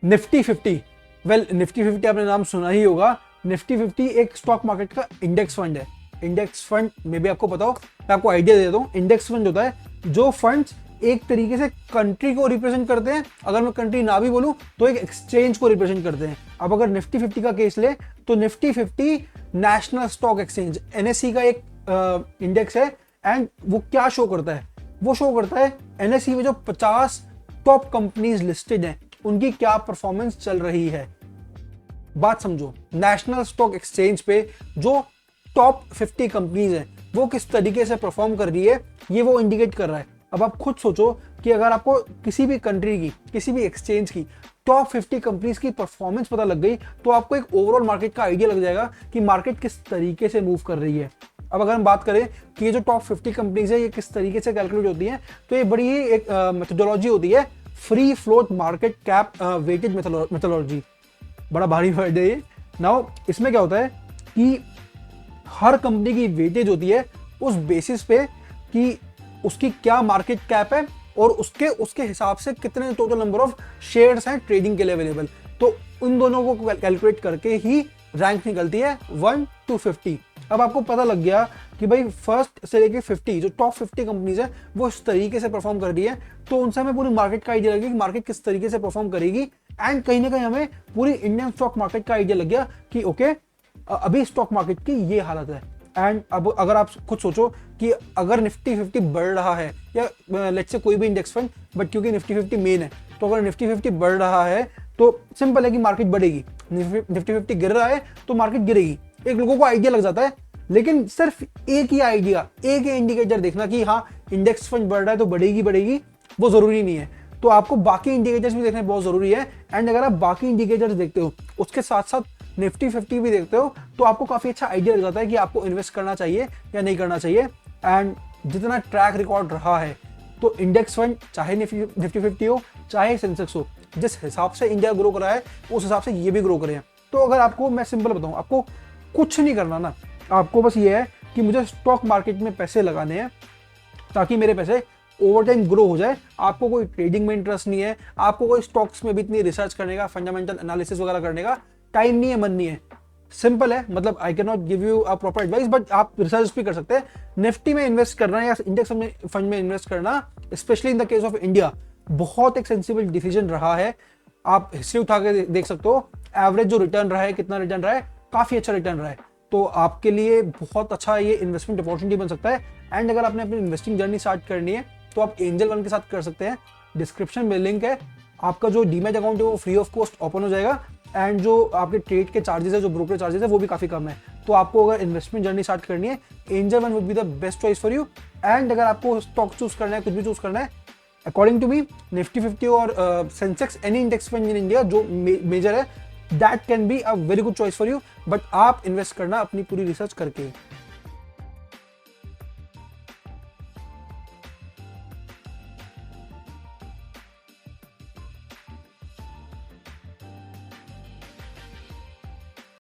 Nifty 50, well Nifty 50 आपने नाम सुना ही होगा। निफ्टी 50 एक स्टॉक मार्केट का इंडेक्स फंड है। इंडेक्स फंड में भी आपको पता हो, मैं आपको आइडिया दे देता हूँ। इंडेक्स फंड होता है जो फंड्स एक तरीके से कंट्री को रिप्रेजेंट करते हैं, अगर मैं कंट्री ना भी बोलूं तो एक एक्सचेंज को रिप्रेजेंट करते हैं। अब अगर निफ्टी 50 का केस ले तो Nifty 50 national stock exchange NSC का एक इंडेक्स है। एंड वो क्या शो करता है, वो शो करता है एनएससी में जो 50 टॉप कंपनीज लिस्टेड हैं उनकी क्या परफॉर्मेंस चल रही है। बात समझो, नेशनल स्टॉक एक्सचेंज पे जो टॉप 50 कंपनीज हैं वो किस तरीके से परफॉर्म कर रही है, ये वो इंडिकेट कर रहा है। अब आप खुद सोचो कि अगर आपको किसी भी कंट्री की, किसी भी एक्सचेंज की टॉप 50 कंपनीज की परफॉर्मेंस पता लग गई तो आपको एक ओवरऑल मार्केट का आइडिया लग जाएगा कि मार्केट किस तरीके से मूव कर रही है। अब अगर हम बात करें कि ये जो टॉप 50 कंपनीज है ये किस तरीके से कैलकुलेट होती हैं, तो ये बड़ी ही एक मेथोडोलॉजी होती है, free float market cap weighted methodology. बड़ा भारी वर्ड है ये। नाउ इसमें क्या होता है कि हर कंपनी की वेटेज होती है उस बेसिस पे कि उसकी क्या मार्केट कैप है और उसके हिसाब से कितने टोटल नंबर ऑफ शेयर्स हैं ट्रेडिंग के लिए अवेलेबल। तो उन दोनों को कैलकुलेट करके ही रैंक निकलती है 1 to 50। अब आपको पता लग गया कि भाई फर्स्ट से लेके 50 जो टॉप 50 कंपनीज है वो इस तरीके से परफॉर्म कर रही है, तो उनसे हमें पूरी मार्केट का आइडिया लग गया कि मार्केट किस तरीके से परफॉर्म करेगी। एंड कहीं ना कहीं हमें पूरी इंडियन स्टॉक मार्केट का आइडिया लग गया कि ओके अभी स्टॉक मार्केट की ये हालत है। एंड अब अगर आप खुद सोचो कि अगर निफ्टी 50 बढ़ रहा है या लेट्स से कोई भी इंडेक्स फंड, बट क्योंकि निफ्टी 50 मेन है तो अगर निफ्टी 50 बढ़ रहा है तो सिंपल है कि मार्केट बढ़ेगी। निफ्टी 50 गिर रहा है तो मार्केट गिरेगी। एक लोगों को आइडिया लग जाता है, लेकिन सिर्फ एक ही आइडिया, एक ही इंडिकेटर देखना कि हाँ इंडेक्स फंड बढ़ रहा है तो बढ़ेगी, वो जरूरी नहीं है। तो आपको बाकी इंडिकेटर्स भी देखने बहुत जरूरी है। एंड अगर आप बाकी इंडिकेटर्स देखते हो उसके साथ साथ निफ्टी 50 भी देखते हो तो आपको काफी अच्छा आइडिया लग जाता है कि आपको इन्वेस्ट करना चाहिए या नहीं करना चाहिए। एंड जितना ट्रैक रिकॉर्ड रहा है तो इंडेक्स फंड चाहे निफ्टी 50 हो चाहे सेंसेक्स हो, जिस हिसाब से इंडिया ग्रो कर रहा है उस हिसाब से ये भी ग्रो करे हैं। तो अगर आपको मैं सिंपल बताऊं, आपको कुछ नहीं करना ना, आपको बस ये है कि मुझे स्टॉक मार्केट में पैसे लगाने हैं ताकि मेरे पैसे ओवर टाइम ग्रो हो जाए। आपको कोई ट्रेडिंग में इंटरेस्ट नहीं है, आपको कोई स्टॉक्स में भी इतनी रिसर्च करने का, फंडामेंटल एनालिसिस वगैरह करने का टाइम नहीं है, मन नहीं है। सिंपल है, मतलब I can not give you a proper advice, but आप रिसर्च भी कर सकते हैं। निफ्टी में इन्वेस्ट करना या इंडेक्स फंड में इन्वेस्ट करना, specially in the case of India, बहुत एक सेंसिबल डिसीजन रहा है। आप हिस्ट्री उठा के देख सकते हो, एवरेज जो रिटर्न रहा है, कितना रिटर्न रहा है, काफी अच्छा रिटर्न रहा है। तो आपके लिए बहुत अच्छा ये इन्वेस्टमेंट अपॉर्चुनिटी बन सकता है। एंड अगर आपने अपनी इन्वेस्टिंग जर्नी स्टार्ट करनी है तो आप एंजल वन के साथ कर सकते हैं। डिस्क्रिप्शन में लिंक है, आपका जो डीमैट अकाउंट है वो फ्री ऑफ कॉस्ट ओपन हो जाएगा। एंड जो आपके ट्रेड के चार्जेस है, जो ब्रोकर चार्जेस है, वो भी काफी कम है। तो आपको अगर इन्वेस्टमेंट जर्नी स्टार्ट करनी है, angel one would be the best choice for you. And अगर आपको स्टॉक चूज करना है, कुछ भी चूज करना है, अकॉर्डिंग टू मी निफ्टी 50 और Sensex, any index fund in India जो मेजर है, that can be a very good choice for you. But आप इन्वेस्ट करना अपनी पूरी रिसर्च करके।